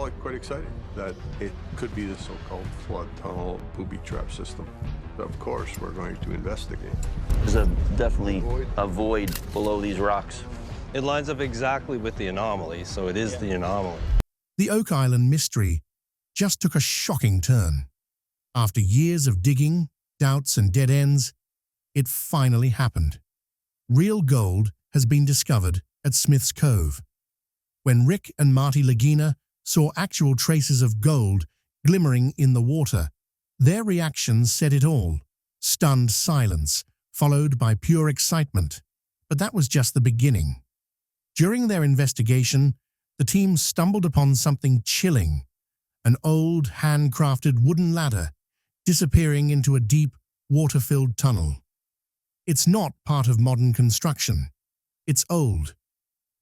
all quite excited that it could be the so-called flood tunnel booby trap system. Of course, we're going to investigate. There's definitely a void below these rocks. It lines up exactly with the anomaly, so it is the anomaly. The Oak Island mystery just took a shocking turn. After years of digging, doubts, and dead ends, it finally happened. Real gold has been discovered at Smith's Cove. When Rick and Marty Lagina saw actual traces of gold glimmering in the water, their reactions said it all. Stunned silence, followed by pure excitement. But that was just the beginning. During their investigation, the team stumbled upon something chilling, an old, handcrafted wooden ladder disappearing into a deep, water-filled tunnel. It's not part of modern construction. It's old,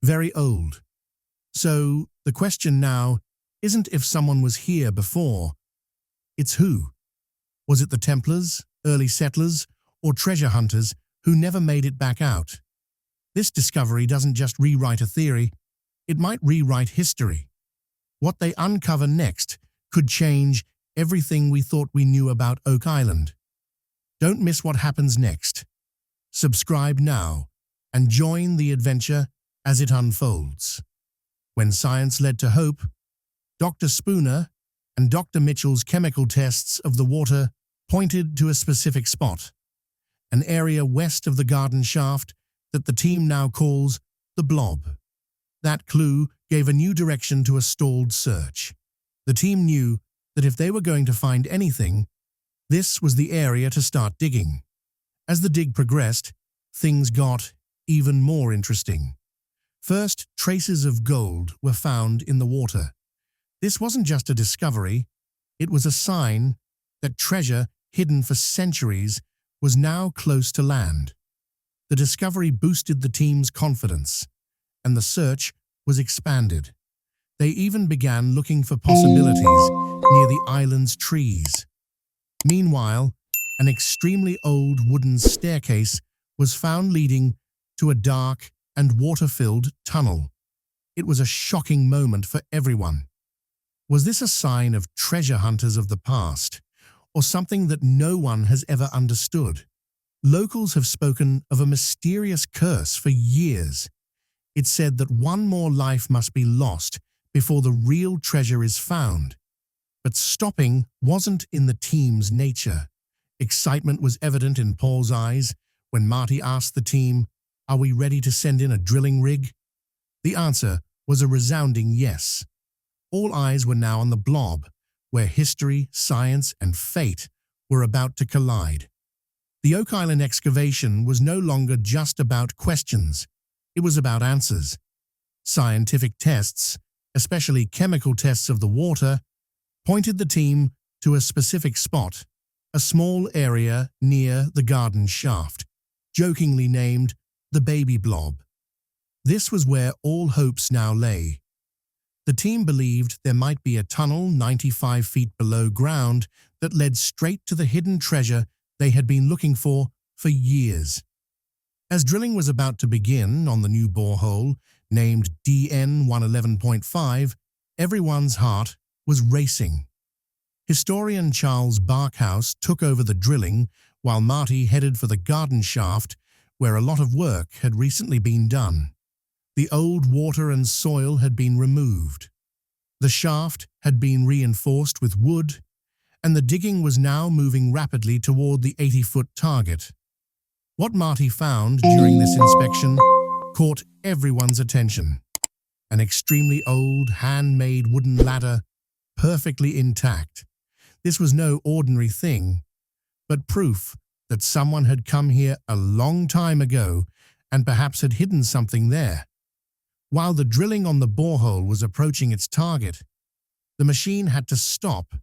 very old. So the question now isn't if someone was here before, it's who. Was it the Templars, early settlers, or treasure hunters who never made it back out? This discovery doesn't just rewrite a theory, it might rewrite history. What they uncover next could change everything we thought we knew about Oak Island. Don't miss what happens next. Subscribe now and join the adventure as it unfolds. When science led to hope, Dr. Spooner and Dr. Mitchell's chemical tests of the water pointed to a specific spot, an area west of the garden shaft that the team now calls the Blob. That clue gave a new direction to a stalled search. The team knew that if they were going to find anything, this was the area to start digging. As the dig progressed, things got even more interesting. First, traces of gold were found in the water. This wasn't just a discovery, it was a sign that treasure hidden for centuries was now close to land. The discovery boosted the team's confidence, and the search was expanded. They even began looking for possibilities near the island's trees. Meanwhile, an extremely old wooden staircase was found leading to a dark and water-filled tunnel. It was a shocking moment for everyone. Was this a sign of treasure hunters of the past, or something that no one has ever understood? Locals have spoken of a mysterious curse for years. It's said that one more life must be lost before the real treasure is found. But stopping wasn't in the team's nature. Excitement was evident in Paul's eyes when Marty asked the team, "Are we ready to send in a drilling rig?" The answer was a resounding yes. All eyes were now on the Blob, where history, science, and fate were about to collide. The Oak Island excavation was no longer just about questions. It was about answers. Scientific tests, especially chemical tests of the water, pointed the team to a specific spot, a small area near the garden shaft, jokingly named the Baby Blob. This was where all hopes now lay. The team believed there might be a tunnel 95 feet below ground that led straight to the hidden treasure they had been looking for years. As drilling was about to begin on the new borehole, named DN 111.5, everyone's heart was racing. Historian Charles Barkhouse took over the drilling while Marty headed for the garden shaft where a lot of work had recently been done. The old water and soil had been removed. The shaft had been reinforced with wood, and the digging was now moving rapidly toward the 80-foot target. What Marty found during this inspection caught everyone's attention. An extremely old, handmade wooden ladder, perfectly intact. This was no ordinary thing, but proof that someone had come here a long time ago and perhaps had hidden something there. While the drilling on the borehole was approaching its target, the machine had to stop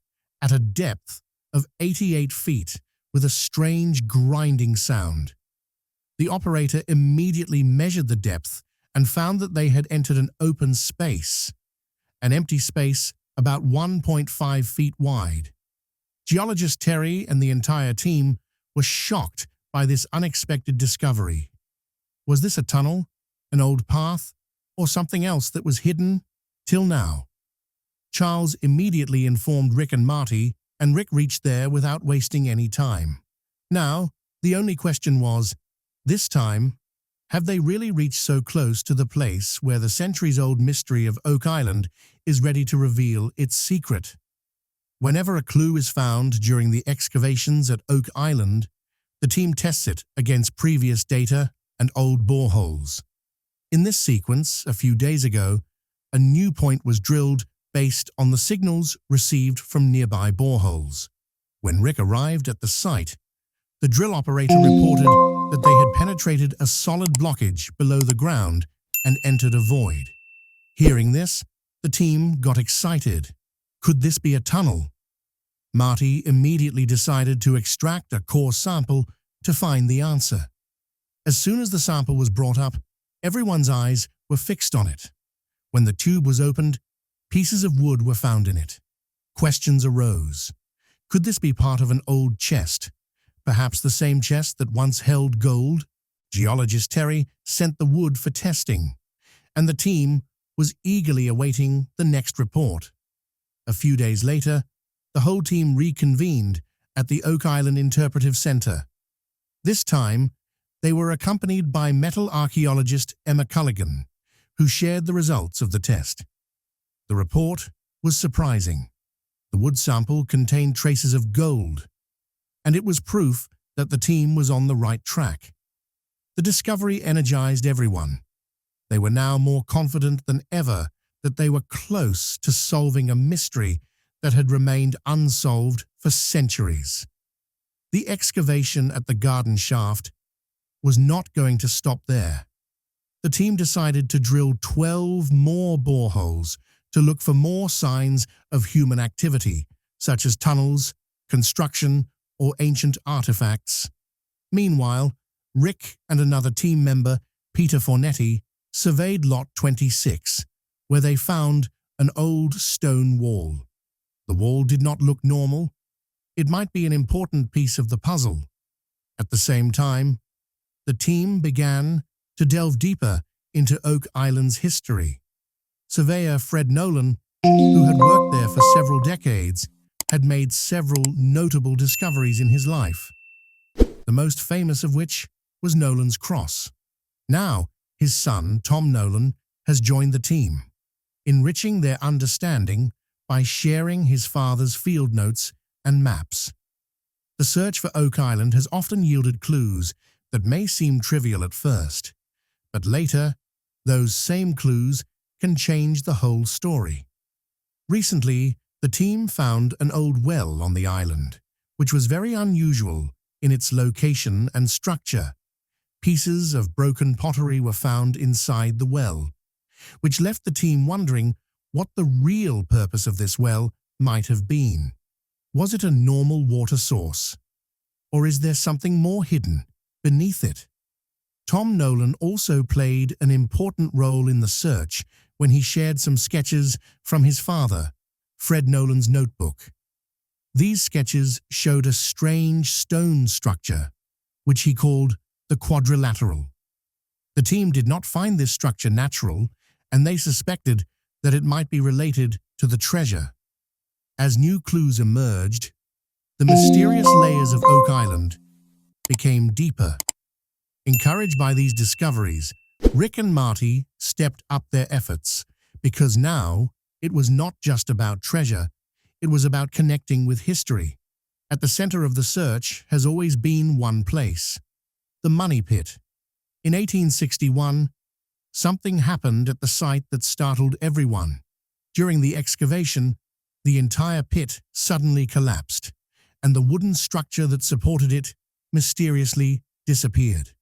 at a depth of 88 feet with a strange grinding sound. The operator immediately measured the depth and found that they had entered an open space, an empty space about 1.5 feet wide. Geologist Terry and the entire team were shocked by this unexpected discovery. Was this a tunnel, an old path, or something else that was hidden till now? Charles immediately informed Rick and Marty, and Rick reached there without wasting any time. Now, the only question was, this time, have they really reached so close to the place where the centuries-old mystery of Oak Island is ready to reveal its secret? Whenever a clue is found during the excavations at Oak Island, the team tests it against previous data and old boreholes. In this sequence, a few days ago, a new point was drilled based on the signals received from nearby boreholes. When Rick arrived at the site, the drill operator reported that they had penetrated a solid blockage below the ground and entered a void. Hearing this, the team got excited. Could this be a tunnel? Marty immediately decided to extract a core sample to find the answer. As soon as the sample was brought up, everyone's eyes were fixed on it. When the tube was opened, pieces of wood were found in it. Questions arose. Could this be part of an old chest? Perhaps the same chest that once held gold? Geologist Terry sent the wood for testing, and the team was eagerly awaiting the next report. A few days later, the whole team reconvened at the Oak Island Interpretive Center. This time, they were accompanied by metal archaeologist Emma Culligan, who shared the results of the test. The report was surprising. The wood sample contained traces of gold, and it was proof that the team was on the right track. The discovery energized everyone. They were now more confident than ever that they were close to solving a mystery that had remained unsolved for centuries. The excavation at the garden shaft was not going to stop there. The team decided to drill 12 more boreholes to look for more signs of human activity, such as tunnels, construction, or ancient artifacts. Meanwhile, Rick and another team member, Peter Fornetti, surveyed Lot 26, where they found an old stone wall. The wall did not look normal. It might be an important piece of the puzzle. At the same time, the team began to delve deeper into Oak Island's history. Surveyor Fred Nolan, who had worked there for several decades, had made several notable discoveries in his life, the most famous of which was Nolan's cross. Now, his son, Tom Nolan, has joined the team, enriching their understanding by sharing his father's field notes and maps. The search for Oak Island has often yielded clues that may seem trivial at first, but later, those same clues can change the whole story. Recently, the team found an old well on the island, which was very unusual in its location and structure. Pieces of broken pottery were found inside the well, which left the team wondering what the real purpose of this well might have been. Was it a normal water source? Or is there something more hidden beneath it? Tom Nolan also played an important role in the search when he shared some sketches from his father, Fred Nolan's notebook. These sketches showed a strange stone structure, which he called the quadrilateral. The team did not find this structure natural, and they suspected that it might be related to the treasure. As new clues emerged, the mysterious layers of Oak Island became deeper. Encouraged by these discoveries, Rick and Marty stepped up their efforts, because now it was not just about treasure, it was about connecting with history. At the center of the search has always been one place: the Money Pit. In 1861, something happened at the site that startled everyone. During the excavation, the entire pit suddenly collapsed, and the wooden structure that supported it mysteriously disappeared.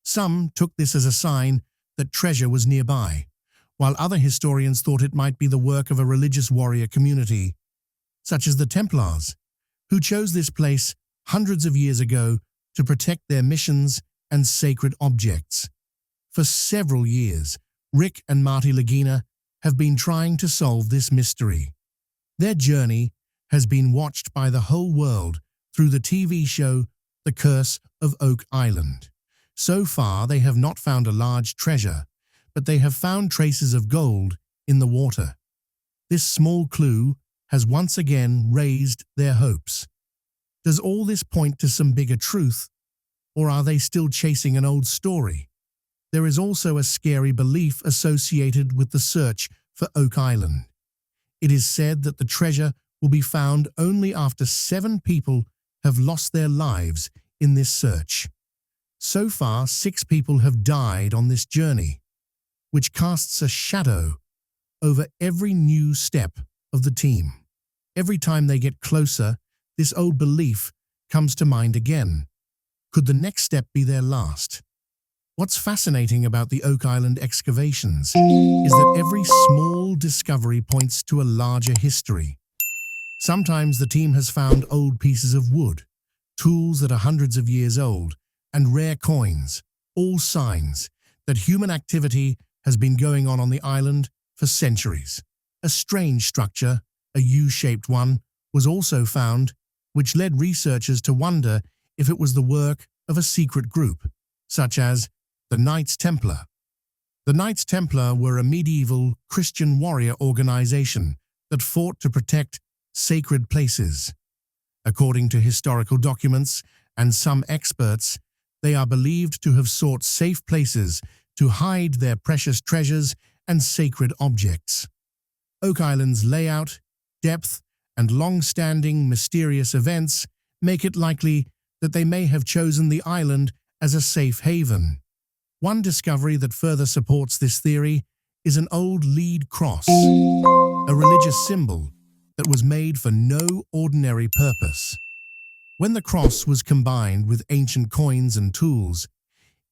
Some took this as a sign that treasure was nearby, while other historians thought it might be the work of a religious warrior community, such as the Templars, who chose this place hundreds of years ago to protect their missions and sacred objects. For several years, Rick and Marty Lagina have been trying to solve this mystery. Their journey has been watched by the whole world through the TV show The Curse of Oak Island. So far, they have not found a large treasure, but they have found traces of gold in the water. This small clue has once again raised their hopes. Does all this point to some bigger truth, or are they still chasing an old story? There is also a scary belief associated with the search for Oak Island. It is said that the treasure will be found only after 7 people have lost their lives in this search. So far, 6 people have died on this journey, which casts a shadow over every new step of the team. Every time they get closer, this old belief comes to mind again. Could the next step be their last? What's fascinating about the Oak Island excavations is that every small discovery points to a larger history. Sometimes the team has found old pieces of wood, tools that are hundreds of years old, and rare coins, all signs that human activity has been going on the island for centuries. A strange structure, a U-shaped one, was also found, which led researchers to wonder if it was the work of a secret group, such as the Knights Templar. The Knights Templar were a medieval Christian warrior organization that fought to protect sacred places. According to historical documents and some experts, they are believed to have sought safe places to hide their precious treasures and sacred objects. Oak Island's layout, depth, and long-standing mysterious events make it likely that they may have chosen the island as a safe haven. One discovery that further supports this theory is an old lead cross, a religious symbol that was made for no ordinary purpose. When the cross was combined with ancient coins and tools,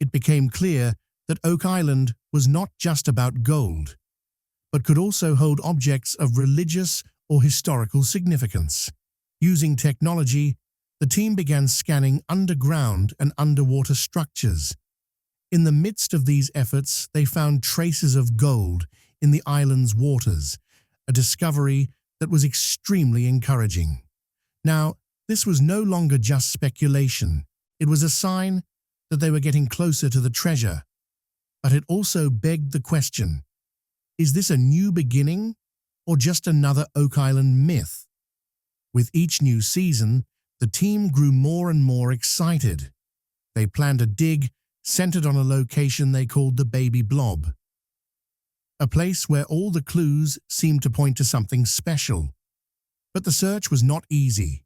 it became clear that Oak Island was not just about gold, but could also hold objects of religious or historical significance. Using technology, the team began scanning underground and underwater structures. In the midst of these efforts, they found traces of gold in the island's waters, a discovery that was extremely encouraging. Now, this was no longer just speculation. It was a sign that they were getting closer to the treasure. But it also begged the question, is this a new beginning or just another Oak Island myth? With each new season, the team grew more and more excited. They planned a dig centered on a location they called the Baby Blob, a place where all the clues seemed to point to something special. But the search was not easy.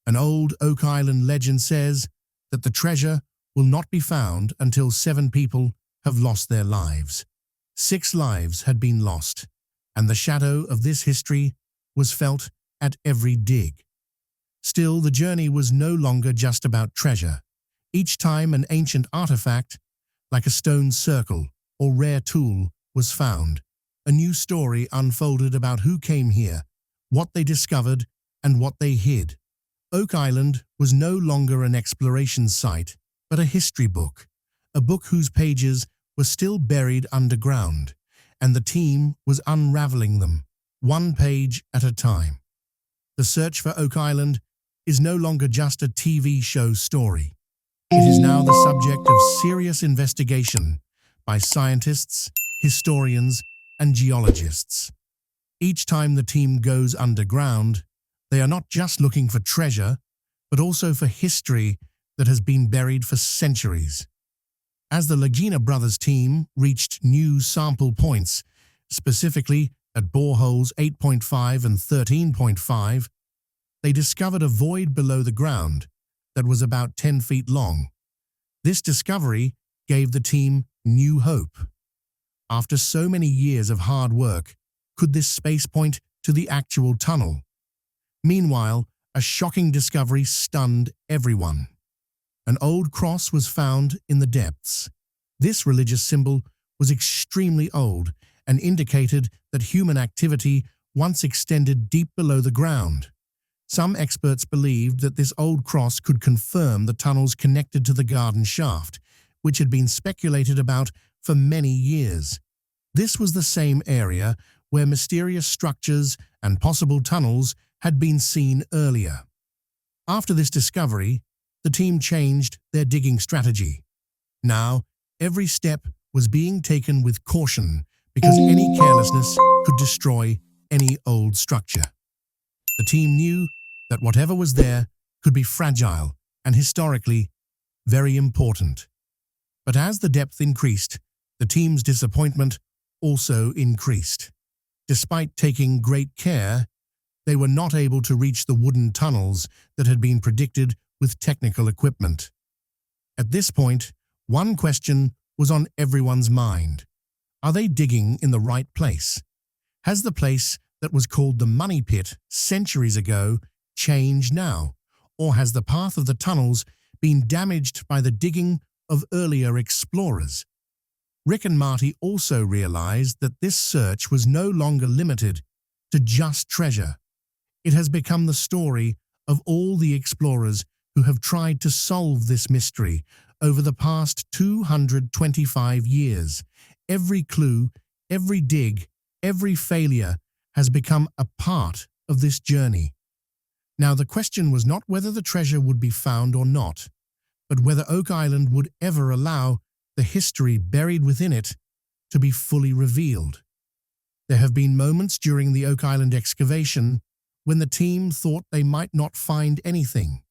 An old Oak Island legend says that the treasure will not be found until 7 people have lost their lives. 6 lives had been lost, and the shadow of this history was felt at every dig. Still, the journey was no longer just about treasure. Each time an ancient artifact, like a stone circle or rare tool, was found, a new story unfolded about who came here, what they discovered, and what they hid. Oak Island was no longer an exploration site, but a history book, a book whose pages were still buried underground, and the team was unraveling them, one page at a time. The search for Oak Island is no longer just a TV show story. It is now the subject of serious investigation by scientists, historians, and geologists. Each time the team goes underground, they are not just looking for treasure, but also for history that has been buried for centuries. As the Lagina brothers team reached new sample points, specifically at boreholes 8.5 and 13.5, they discovered a void below the ground that was about 10 feet long. This discovery gave the team new hope. After so many years of hard work, could this space point to the actual tunnel? Meanwhile, a shocking discovery stunned everyone. An old cross was found in the depths. This religious symbol was extremely old and indicated that human activity once extended deep below the ground. Some experts believed that this old cross could confirm the tunnels connected to the garden shaft, which had been speculated about for many years. This was the same area where mysterious structures and possible tunnels had been seen earlier. After this discovery, the team changed their digging strategy. Now, every step was being taken with caution because any carelessness could destroy any old structure. The team knew that whatever was there could be fragile and historically very important. But as the depth increased, the team's disappointment also increased. Despite taking great care, they were not able to reach the wooden tunnels that had been predicted with technical equipment. At this point, one question was on everyone's mind. Are they digging in the right place? Has the place that was called the money pit centuries ago changed now? Or has the path of the tunnels been damaged by the digging of earlier explorers? Rick and Marty also realized that this search was no longer limited to just treasure. It has become the story of all the explorers who have tried to solve this mystery over the past 225 years. Every clue, every dig, every failure has become a part of this journey. Now, the question was not whether the treasure would be found or not, but whether Oak Island would ever allow the history buried within it to be fully revealed. There have been moments during the Oak Island excavation when the team thought they might not find anything.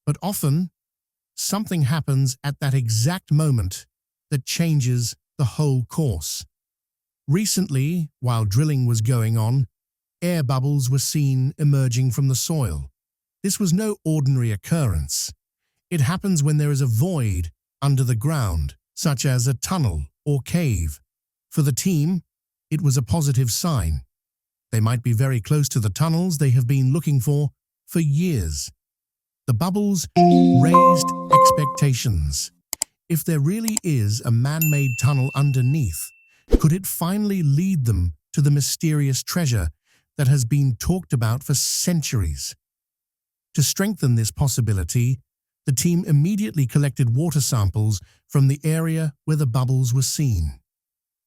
But often, something happens at that exact moment that changes the whole course. Recently, while drilling was going on, air bubbles were seen emerging from the soil. This was no ordinary occurrence. It happens when there is a void under the ground, such as a tunnel or cave. For the team, it was a positive sign. They might be very close to the tunnels they have been looking for years. The bubbles raised expectations. If there really is a man-made tunnel underneath, could it finally lead them to the mysterious treasure that has been talked about for centuries? To strengthen this possibility, the team immediately collected water samples from the area where the bubbles were seen.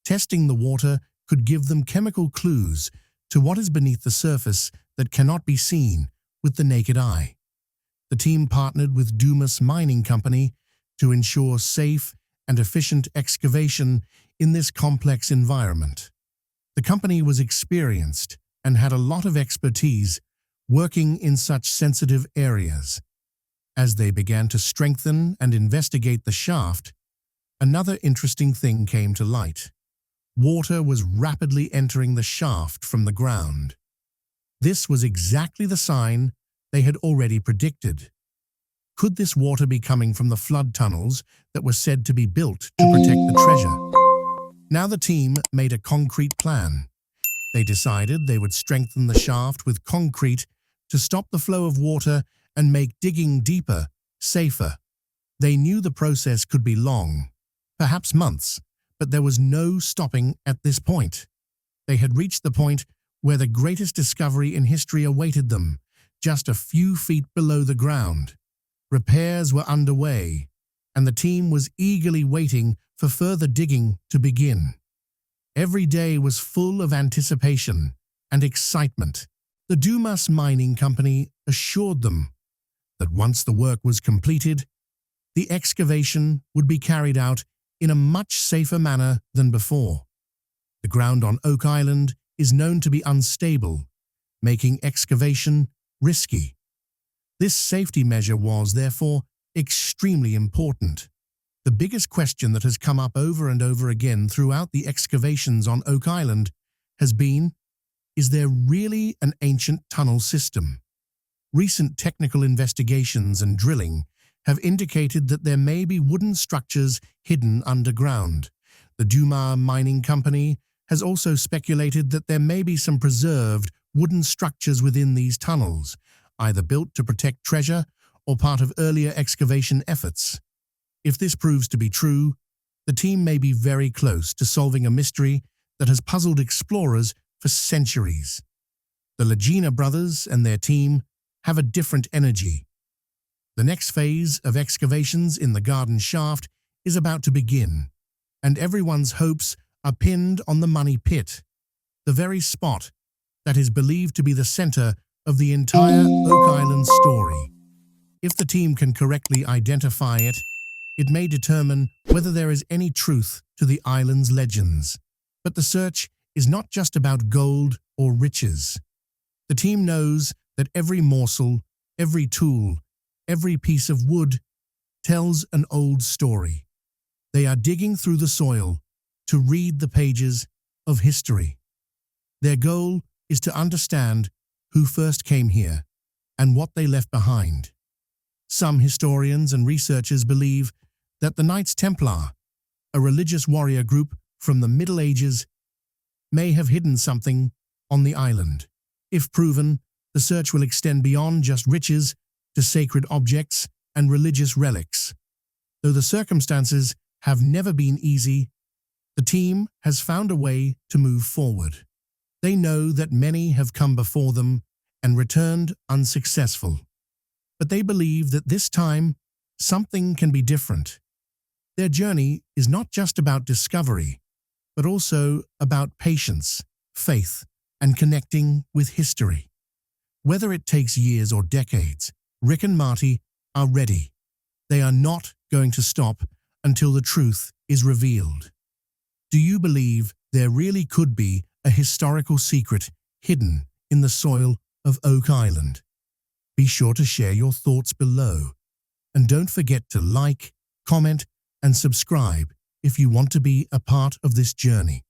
Testing the water could give them chemical clues to what is beneath the surface that cannot be seen with the naked eye. The team partnered with Dumas Mining Company to ensure safe and efficient excavation in this complex environment. The company was experienced and had a lot of expertise working in such sensitive areas. As they began to strengthen and investigate the shaft, another interesting thing came to light. Water was rapidly entering the shaft from the ground. This was exactly the sign they had already predicted. Could this water be coming from the flood tunnels that were said to be built to protect the treasure? Now the team made a concrete plan. They decided they would strengthen the shaft with concrete to stop the flow of water and make digging deeper, safer. They knew the process could be long, perhaps months, but there was no stopping at this point. They had reached the point where the greatest discovery in history awaited them, just a few feet below the ground. Repairs were underway, and the team was eagerly waiting for further digging to begin. Every day was full of anticipation and excitement. The Dumas Mining Company assured them that once the work was completed, the excavation would be carried out in a much safer manner than before. The ground on Oak Island is known to be unstable, making excavation risky. This safety measure was, therefore, extremely important. The biggest question that has come up over and over again throughout the excavations on Oak Island has been, is there really an ancient tunnel system? Recent technical investigations and drilling have indicated that there may be wooden structures hidden underground. The Dumas Mining Company has also speculated that there may be some preserved wooden structures within these tunnels, either built to protect treasure or part of earlier excavation efforts. If this proves to be true, the team may be very close to solving a mystery that has puzzled explorers for centuries. The Lagina brothers and their team have a different energy. The next phase of excavations in the garden shaft is about to begin, and everyone's hopes are pinned on the money pit, the very spot that is believed to be the center of the entire Oak Island story. If the team can correctly identify it, it may determine whether there is any truth to the island's legends. But the search is not just about gold or riches. The team knows that every morsel, every tool, every piece of wood tells an old story. They are digging through the soil to read the pages of history. Their goal is to understand who first came here and what they left behind. Some historians and researchers believe that the Knights Templar, a religious warrior group from the Middle Ages, may have hidden something on the island. If proven, the search will extend beyond just riches to sacred objects and religious relics. Though the circumstances have never been easy, the team has found a way to move forward. They know that many have come before them and returned unsuccessful. But they believe that this time, something can be different. Their journey is not just about discovery, but also about patience, faith, and connecting with history. Whether it takes years or decades, Rick and Marty are ready. They are not going to stop until the truth is revealed. Do you believe there really could be a historical secret hidden in the soil of Oak Island? Be sure to share your thoughts below. And don't forget to like, comment, and subscribe if you want to be a part of this journey.